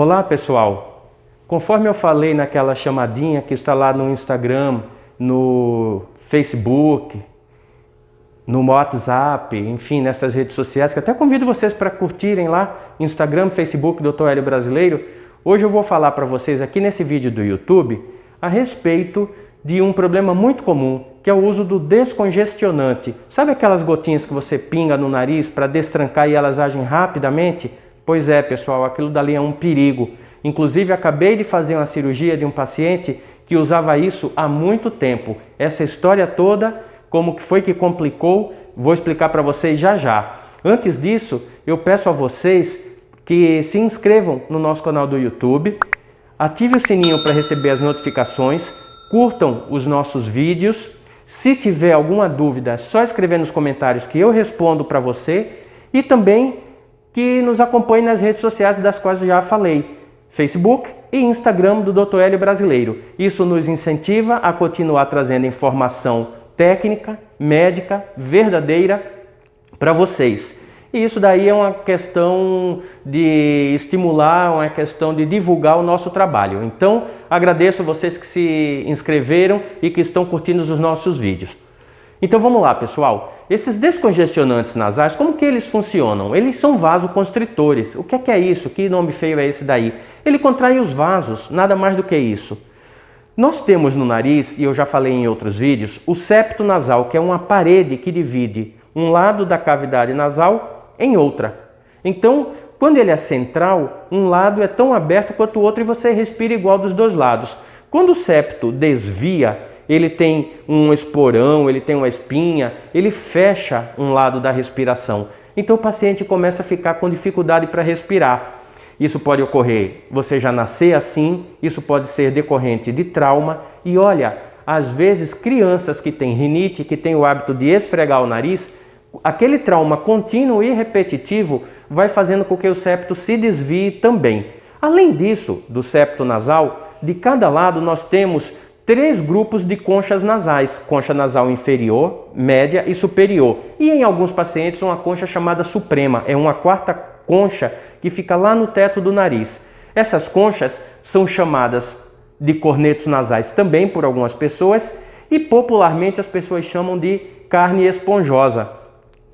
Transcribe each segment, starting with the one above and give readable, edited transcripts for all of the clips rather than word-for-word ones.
Olá pessoal, conforme eu falei naquela chamadinha que está lá no Instagram, no Facebook, no WhatsApp, enfim, nessas redes sociais, que até convido vocês para curtirem lá, Instagram, Facebook, Dr. Hélio Brasileiro. Hoje eu vou falar para vocês aqui nesse vídeo do YouTube a respeito de um problema muito comum, que é o uso do descongestionante. Sabe aquelas gotinhas que você pinga no nariz para destrancar e elas agem rapidamente? Pois é, pessoal, aquilo dali é um perigo. Inclusive, acabei de fazer uma cirurgia de um paciente que usava isso há muito tempo. Essa história toda, como que foi que complicou, vou explicar para vocês já já. Antes disso, eu peço a vocês que se inscrevam no nosso canal do YouTube, ative o sininho para receber as notificações, curtam os nossos vídeos. Se tiver alguma dúvida, é só escrever nos comentários que eu respondo para você, e também que nos acompanhe nas redes sociais das quais eu já falei, Facebook e Instagram do Dr. Hélio Brasileiro. Isso nos incentiva a continuar trazendo informação técnica, médica, verdadeira para vocês. E isso daí é uma questão de estimular, uma questão de divulgar o nosso trabalho. Então, agradeço a vocês que se inscreveram e que estão curtindo os nossos vídeos. Então vamos lá, pessoal. Esses descongestionantes nasais, como que eles funcionam? Eles são vasoconstritores. O que é isso? Que nome feio é esse daí? Ele contrai os vasos, nada mais do que isso. Nós temos no nariz, e eu já falei em outros vídeos, o septo nasal, que é uma parede que divide um lado da cavidade nasal em outra. Então, quando ele é central, um lado é tão aberto quanto o outro e você respira igual dos dois lados. Quando o septo desvia, ele tem um esporão, ele tem uma espinha, ele fecha um lado da respiração. Então o paciente começa a ficar com dificuldade para respirar. Isso pode ocorrer, você já nascer assim, isso pode ser decorrente de trauma. E olha, às vezes crianças que têm rinite, que têm o hábito de esfregar o nariz, aquele trauma contínuo e repetitivo vai fazendo com que o septo se desvie também. Além disso, do septo nasal, de cada lado nós temos 3 grupos de conchas nasais, concha nasal inferior, média e superior. E em alguns pacientes uma concha chamada suprema, é uma quarta concha que fica lá no teto do nariz. Essas conchas são chamadas de cornetos nasais também por algumas pessoas e popularmente as pessoas chamam de carne esponjosa.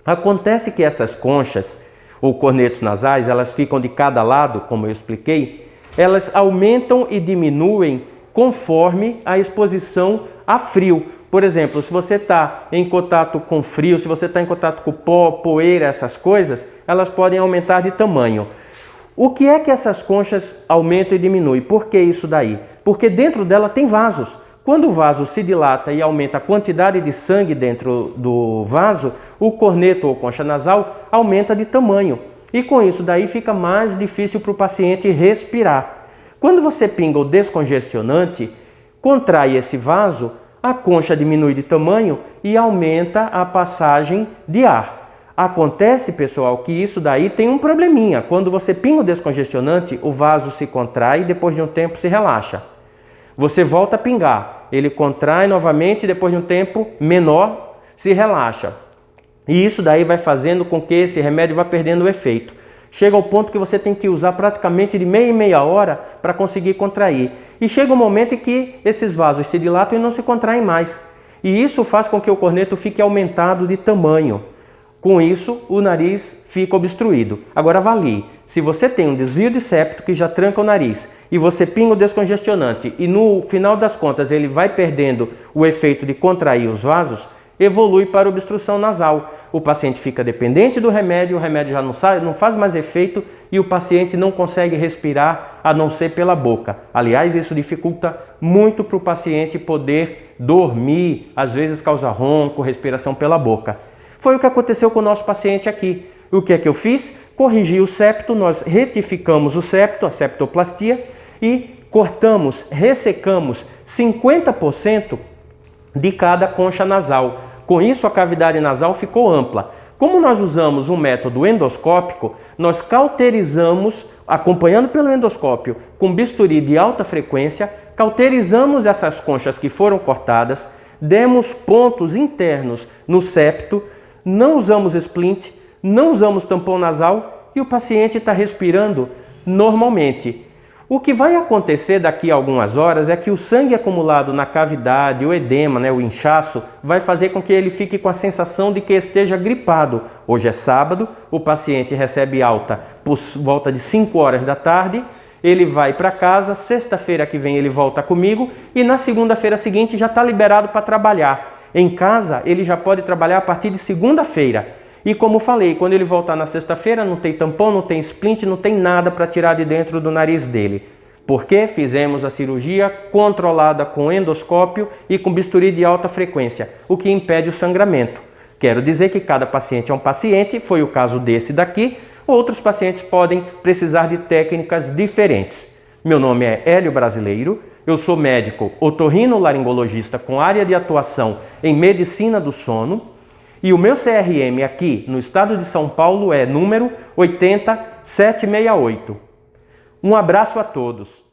Acontece que essas conchas ou cornetos nasais, elas ficam de cada lado, como eu expliquei, elas aumentam e diminuem conforme a exposição a frio. Por exemplo, se você está em contato com frio, se você está em contato com pó, poeira, essas coisas, elas podem aumentar de tamanho. O que é que essas conchas aumentam e diminuem? Por que isso daí? Porque dentro dela tem vasos. Quando o vaso se dilata e aumenta a quantidade de sangue dentro do vaso, o corneto ou concha nasal aumenta de tamanho. E com isso daí fica mais difícil para o paciente respirar. Quando você pinga o descongestionante, contrai esse vaso, a concha diminui de tamanho e aumenta a passagem de ar. Acontece, pessoal, que isso daí tem um probleminha. Quando você pinga o descongestionante, o vaso se contrai e depois de um tempo se relaxa. Você volta a pingar, ele contrai novamente e depois de um tempo menor se relaxa. E isso daí vai fazendo com que esse remédio vá perdendo o efeito. Chega ao ponto que você tem que usar praticamente de meia em meia hora para conseguir contrair. E chega um momento em que esses vasos se dilatam e não se contraem mais. E isso faz com que o corneto fique aumentado de tamanho. Com isso, o nariz fica obstruído. Agora avalie, se você tem um desvio de septo que já tranca o nariz e você pinga o descongestionante e no final das contas ele vai perdendo o efeito de contrair os vasos, evolui para obstrução nasal. O paciente fica dependente do remédio, o remédio já não faz mais efeito e o paciente não consegue respirar a não ser pela boca. Aliás, isso dificulta muito para o paciente poder dormir, às vezes causa ronco, respiração pela boca. Foi o que aconteceu com o nosso paciente aqui. O que é que eu fiz? Corrigi o septo, nós retificamos o septo, a septoplastia, e cortamos, ressecamos 50% de cada concha nasal. Com isso, a cavidade nasal ficou ampla. Como nós usamos um método endoscópico, nós cauterizamos, acompanhando pelo endoscópio, com bisturi de alta frequência, cauterizamos essas conchas que foram cortadas, demos pontos internos no septo, não usamos splint, não usamos tampão nasal e o paciente está respirando normalmente. O que vai acontecer daqui a algumas horas é que o sangue acumulado na cavidade, o edema, o inchaço, vai fazer com que ele fique com a sensação de que esteja gripado. Hoje é sábado, o paciente recebe alta por volta de 5 horas da tarde, ele vai para casa, sexta-feira que vem ele volta comigo e na segunda-feira seguinte já está liberado para trabalhar. Em casa ele já pode trabalhar a partir de segunda-feira. E como falei, quando ele voltar na sexta-feira não tem tampão, não tem splint, não tem nada para tirar de dentro do nariz dele. Porque fizemos a cirurgia controlada com endoscópio e com bisturi de alta frequência, o que impede o sangramento. Quero dizer que cada paciente é um paciente, foi o caso desse daqui. Outros pacientes podem precisar de técnicas diferentes. Meu nome é Hélio Brasileiro, eu sou médico otorrinolaringologista com área de atuação em medicina do sono. E o meu CRM aqui no estado de São Paulo é número 80768. Um abraço a todos.